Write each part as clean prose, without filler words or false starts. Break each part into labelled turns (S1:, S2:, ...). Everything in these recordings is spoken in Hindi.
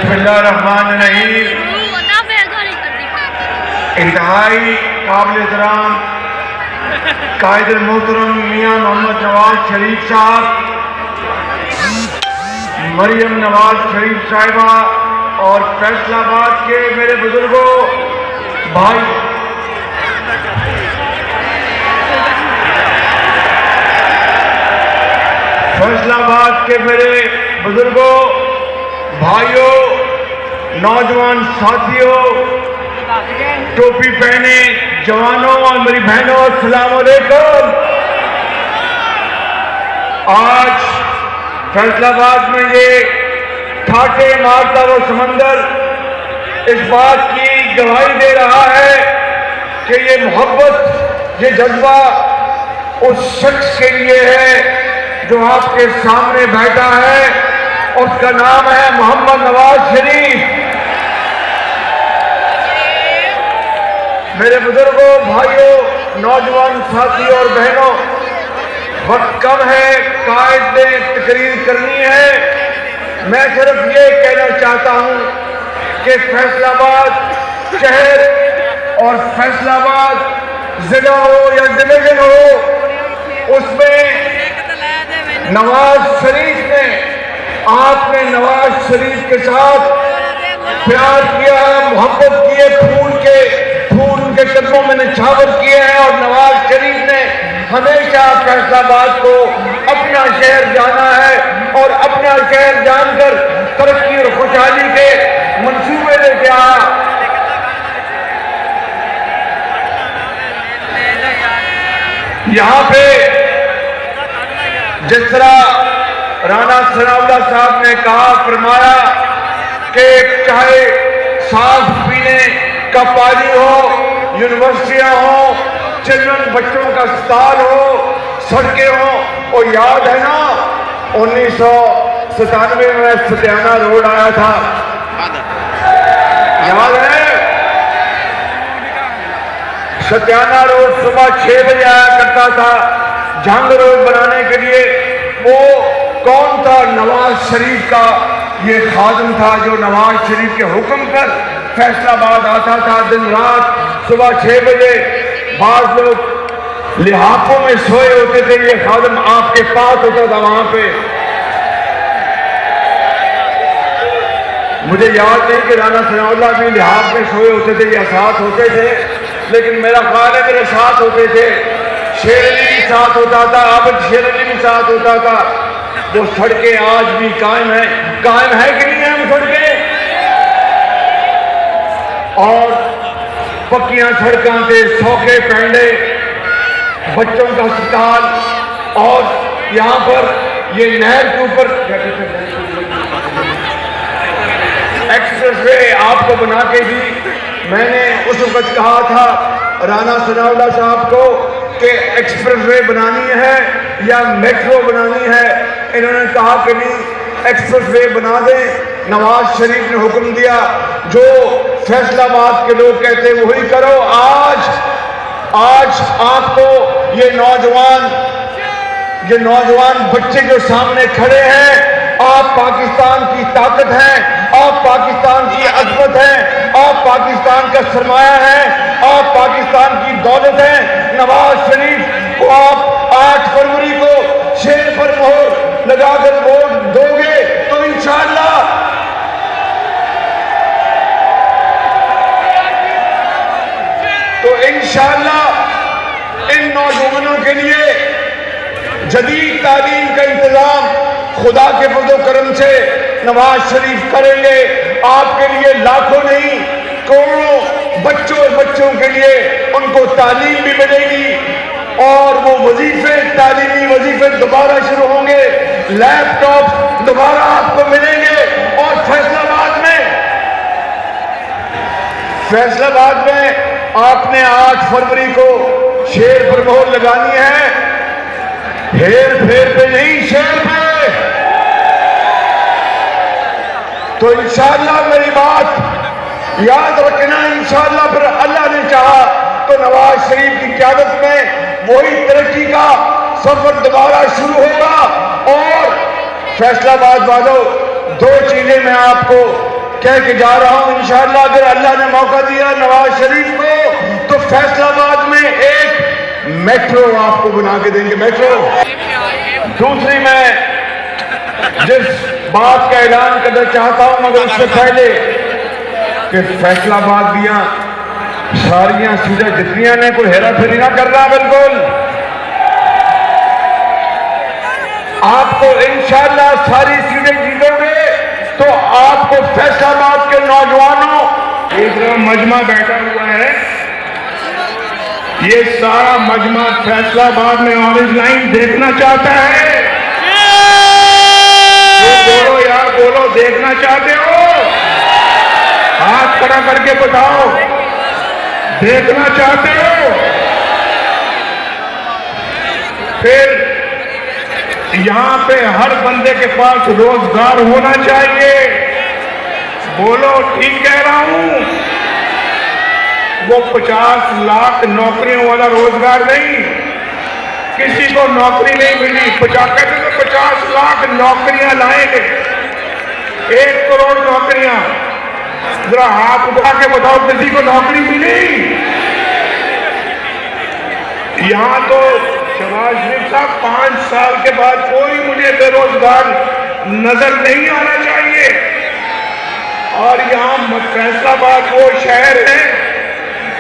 S1: बिस्मिल्लाहिर्रहमानिर्रहीम। इंतहाई काबिल एहतराम कायदे मोहतरम मियाँ मोहम्मद नवाज शरीफ साहब, मरियम नवाज शरीफ साहिबा और फैसलाबाद के मेरे बुजुर्गों, भाई, फैसलाबाद के मेरे बुजुर्गों, भाइयों, नौजवान साथियों, टोपी पहने जवानों और मेरी बहनों, अस्सलाम वालेकुम। आज फैसलाबाद में ये ठाटे मारता वो समंदर इस बात की गवाही दे रहा है कि ये मोहब्बत, ये जज्बा उस शख्स के लिए है जो आपके सामने बैठा है। उसका नाम है मोहम्मद नवाज शरीफ। मेरे बुजुर्गों, भाइयों, नौजवान साथियों और बहनों, वक्त कम है, कायद ने तकरीर करनी है। मैं सिर्फ ये कहना चाहता हूं कि फैसलाबाद शहर और फैसलाबाद जिला हो या डिवीजन हो, उसमें नवाज शरीफ ने, आपने नवाज शरीफ के साथ प्यार किया है, मोहब्बत की है, फूल उनके कदमों में निछावर किए हैं। और नवाज शरीफ ने हमेशा फैसलाबाद को अपना शहर जाना है और अपना शहर जानकर तरक्की और खुशहाली के मंसूबे लेके आया। यहाँ पे जिस तरह राना सनाउल्लाह साहब ने कहा, फरमाया कि चाहे साफ पीने का पानी हो, यूनिवर्सिटियां हो, चिल्ड्रन बच्चों का अस्पताल हो, सड़कें हो। और याद है ना 1997 में सत्याना रोड आया था, याद है? सत्याना रोड सुबह 6 बजे आया करता था जंग रोड बनाने के लिए। वो कौन था? नवाज शरीफ का ये खादिम था जो नवाज शरीफ के हुक्म पर फैसलाबाद आता था दिन रात सुबह 6 बजे। बाद लोग लिहाफों में सोए होते थे, ये खादिम आपके पास होता था वहां पे। मुझे याद नहीं कि राना सनाउल्लाह भी लिहाफ में सोए होते थे या साथ होते थे, लेकिन मेरा ख्याल है मेरे साथ होते थे। शेर अली भी साथ होता था, आबिद शेर अली भी साथ होता था। वो सड़कें आज भी कायम है कि नहीं है? हम सड़कें और पक्कियां सड़कों पे सौखे पैंडे, बच्चों का अस्पताल, और यहाँ पर ये नहर के ऊपर एक्सप्रेस वे आपको बना के दी। मैंने उस वक्त कहा था राना सनाउल्लाह साहब को कि एक्सप्रेस वे बनानी है या मेट्रो बनानी है। इन्होंने कहा कि नहीं, एक्सप्रेस वे बना दें। नवाज शरीफ ने हुक्म दिया, जो फैसलाबाद के लोग कहते वही करो। आज आपको ये नौजवान बच्चे जो सामने खड़े हैं, आप पाकिस्तान की ताकत हैं, आप पाकिस्तान की अजमत हैं, आप पाकिस्तान का सरमाया हैं, आप पाकिस्तान की दौलत हैं। नवाज शरीफ को आप 8 फरवरी को शेर पर मोहर लगाकर वोट दोगे तो इंशाअल्लाह इन नौजवानों के लिए जदीद तालीम का इंतजाम खुदा के फजल करम से नवाज शरीफ करेंगे। आपके लिए लाखों नहीं, करोड़ों बच्चों के लिए उनको तालीम भी मिलेगी और वो तालीमी वजीफे दोबारा शुरू होंगे, लैपटॉप दोबारा आपको मिलेंगे। और फैसलाबाद में आपने 8 फरवरी को शेर पर मोहर लगानी है, हेर फेर पे नहीं, शेर पे। तो इंशाअल्लाह मेरी बात याद रखना, इंशाअल्लाह फिर अल्लाह ने चाहा तो नवाज शरीफ की क़यादत में वही तरक्की का सफर दोबारा शुरू होगा। और फैसलाबाद वालों, 2 चीजें मैं आपको कह के जा रहा हूं, इंशाअल्लाह अगर अल्लाह ने मौका दिया नवाज शरीफ को तो फैसलाबाद में एक मेट्रो आपको बना के देंगे, मेट्रो। दूसरी, मैं जिस बात का ऐलान करना चाहता हूं मगर उससे पहले कि फैसलाबाद दिया सारियां सीटें जितनियां ने कोई हेरा फेरी ना कर रहा, बिल्कुल आपको इंशाअल्लाह सारी सीटें जीतोगे तो आपको फैसलाबाद के नौजवानों, एक मजमा बैठा हुआ है, ये सारा मजमा फैसलाबाद में ऑरेंज लाइन देखना चाहता है। तो बोलो यार, बोलो, देखना चाहते हो? हाथ खड़ा करके बताओ, देखना चाहते हो? फिर यहां पे हर बंदे के पास रोजगार होना चाहिए। बोलो, ठीक कह रहा हूं? वो 50 लाख नौकरियों वाला रोजगार नहीं, किसी को नौकरी नहीं मिली, 50 लाख नौकरियां लाएंगे, 1 करोड़ नौकरियां। जरा हाथ उठा के बताओ, किसी को नौकरी मिली? यहां तो शहबाज शरीफ साहब 5 साल के बाद कोई मुझे बेरोजगार नजर नहीं आना चाहिए। और यहां फैसलाबाद वो शहर है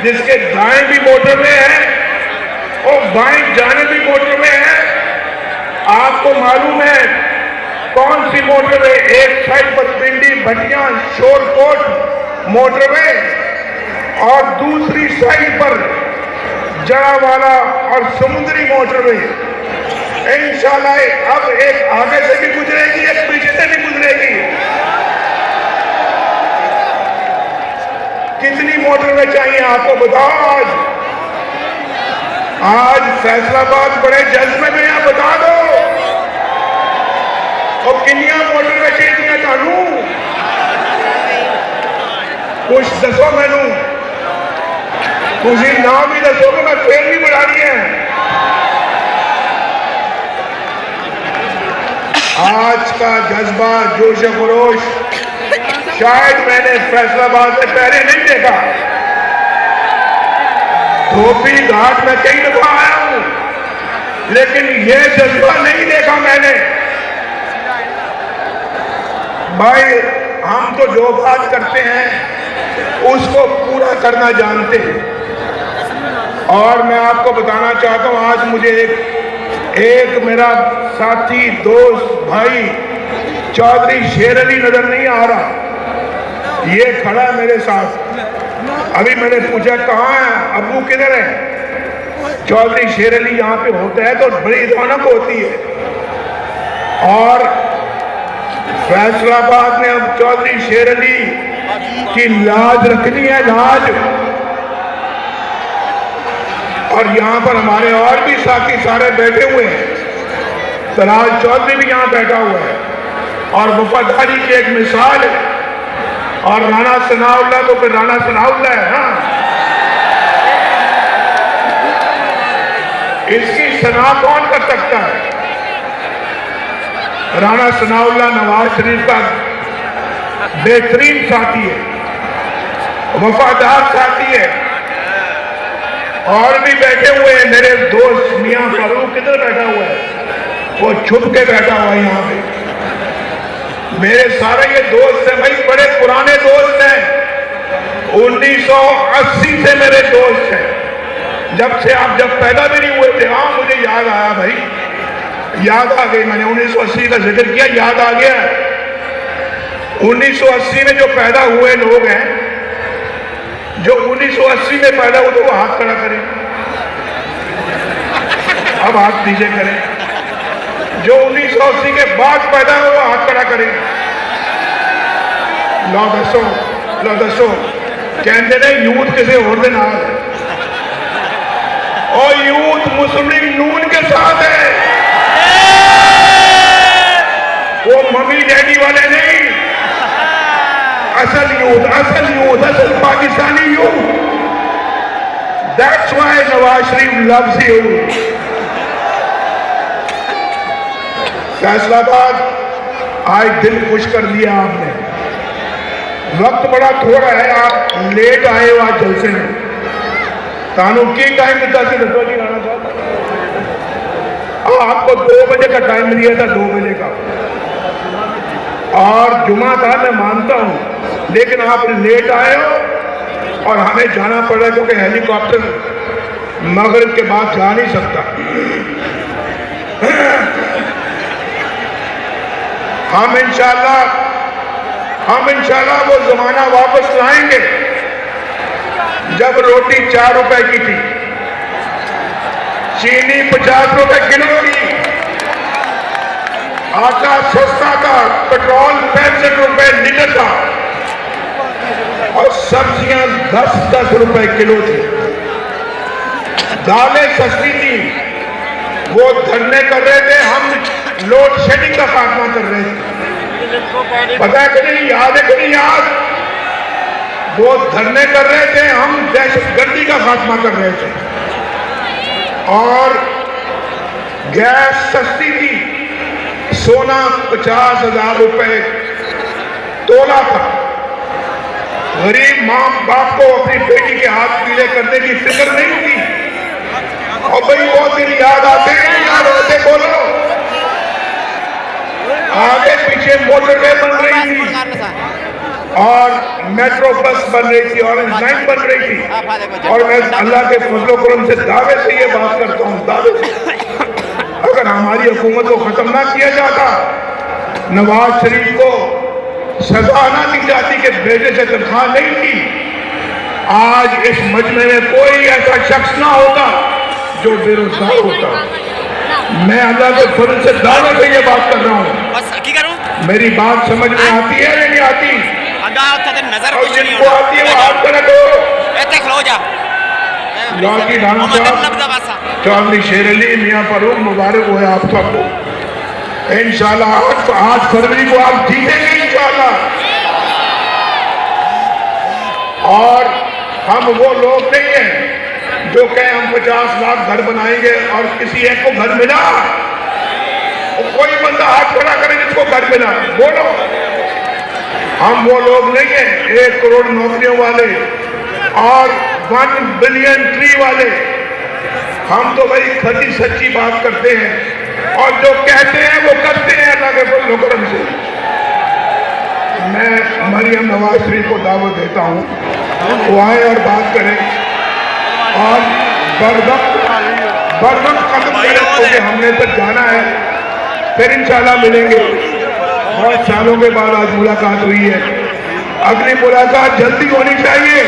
S1: जिसके दाएं भी मोटरवे है और बाएं जाने भी मोटरवे है। आपको मालूम है कौन सी मोटरवे? एक साइड पर पिंडी भटिया शोरकोट मोटरवे और दूसरी साइड पर जड़ावाला और समुद्री मोटरवे। इंशाल्लाह अब एक आगे से भी गुजरेगी, एक पीछे से भी गुजरेगी। कितनी मोटरवे चाहिए आपको बताओ? आज फैसलाबाद बड़े जज्बे में है, बता दो। और कितनी मोटरवे चाहिए थानू? कुछ दसो मैनू, तुझे नाम ही दसोगे, मैं फिर भी बढ़ा रही है। आज का जज्बा, जोश खरोश शायद मैंने फैसलाबाद से पहले नहीं देखा। धोबी घाट में कई दफा आया हूं, लेकिन ये जज्बा नहीं देखा मैंने। भाई, हम तो जो बात करते हैं उसको पूरा करना जानते हैं। और मैं आपको बताना चाहता हूं, आज मुझे एक मेरा साथी, दोस्त, भाई चौधरी शेर अली नजर नहीं आ रहा। ये खड़ा है मेरे साथ। अभी मैंने पूछा कहाँ है, अब्बू किधर है? चौधरी शेर अली यहाँ पे होता है तो बड़ी रौनक होती है। और फैसलाबाद में अब चौधरी शेर अली की लाज रखनी है, लाज। और यहाँ पर हमारे और भी साथी सारे बैठे हुए हैं। तराज चौधरी भी यहाँ बैठा हुआ है और वफादारी की एक मिसाल है। और राणा सनाउल्लाह तो फिर राणा सनाउल्लाह है ना, इसकी सना कौन कर सकता है? राणा सनाउल्लाह नवाज शरीफ का बेहतरीन साथी है, वफादार साथी है। और भी बैठे हुए हैं मेरे दोस्त मियां फारूक, किधर बैठा हुआ है? वो छुप के बैठा हुआ है यहाँ पे। मेरे सारे ये दोस्त हैं भाई, बड़े पुराने दोस्त हैं, 1980 से मेरे दोस्त हैं, जब से आप जब पैदा भी नहीं हुए थे। हाँ, मुझे याद आया भाई, याद आ गई, मैंने 1980 का जिक्र किया, याद आ गया। 1980 में जो पैदा हुए लोग हैं, जो 1980 में पैदा हुए, तो वो हाथ खड़ा करें। अब हाथ नीचे करें। जो 1980 के बाद पैदा हुए, वो हाथ खड़ा करें। लो दसो, लो दसो। कहते ने यूथ किसी और के नाल है, और यूथ मुस्लिम लीग नून के साथ है। वो मम्मी डैडी वाले नहीं, असल यूथ, असल यूथ, असल Pakistani youth. That's why Nawaz Sharif loves you. Faisalabad आज दिल खुश कर दिया आपने। वक्त बड़ा थोड़ा है, आप लेट आए हो आज जलसे में। तानू की टाइम कितना सी दसो जी राणा साहब? आपको 2 बजे का टाइम दिया था, 2 बजे का, और जुमा था, मैं मानता हूं, लेकिन आप लेट आए हो और हमें जाना पड़ रहा है क्योंकि हेलीकॉप्टर मगरिब के बाद जा नहीं सकता। हम इंशाल्लाह वो जमाना वापस लाएंगे जब रोटी 4 रुपए की थी, चीनी 50 रुपए किलो थी, आटा सस्ता था, पेट्रोल 65 रुपए लीटर था और सब्जियां 10-10 रुपए किलो थी, दालें सस्ती थी। वो धरने कर रहे थे, हम लोड शेडिंग का खात्मा कर रहे थे। पता है कि नहीं, याद है कि नहीं याद? वो धरने कर रहे थे, हम दहशतगर्दी का खात्मा कर रहे थे। और गैस सस्ती थी, सोना 50,000 रुपए तोला था। गरीब मां बाप को अपनी बेटी के हाथ पीले करने की फिक्र नहीं थी। और भाई वो दिन याद आते हैं, याद आते, बोलो। आगे पीछे मोटरवे बन रही थी और मेट्रो बस बन रही थी, ऑरेंज लाइन बन रही थी। और मैं अल्लाह के फजलो करम से दावे से ये बात करता हूँ, दावे से, अगर हमारी हुकूमत को खत्म ना किया जाता, नवाज शरीफ को सजा ना दी जाती कि बेटे से तनख्वाह नहीं की, आज इस मजमे में कोई ऐसा शख्स ना होता जो बेरोजगार होता। मैं अल्लाह के फजल से दावे से ये बात कर रहा हूँ। मेरी बात समझ में आती है या नहीं आती? और जिनको आती है वो हाथ कर दो। चौधरी शेर अली मियाँ फारूक, मुबारक हो आप सबको। इंशाल्लाह 8 फरवरी को आप जीतेंगे इंशाल्लाह। और हम वो लोग नहीं हैं जो कहें हम 50 लाख घर बनाएंगे और किसी एक को घर मिला। कोई बंदा हाथ खड़ा करे जिसको घर मिला, बोलो। हम वो लोग नहीं हैं 1 करोड़ नौकरियों वाले और 1 बिलियन ट्री वाले। हम तो भाई खरी सच्ची बात करते हैं और जो कहते हैं वो करते हैं अल्लाह के फजल करम से। मैं मरियम नवाज शरीफ को दावत देता हूँ, वो आए और बात करें और बरवक्त कदम करें, क्योंकि हमने तो जाना है, फिर इंशाल्लाह मिलेंगे। बहुत सालों के बाद आज मुलाकात हुई है, अगली मुलाकात जल्दी होनी चाहिए।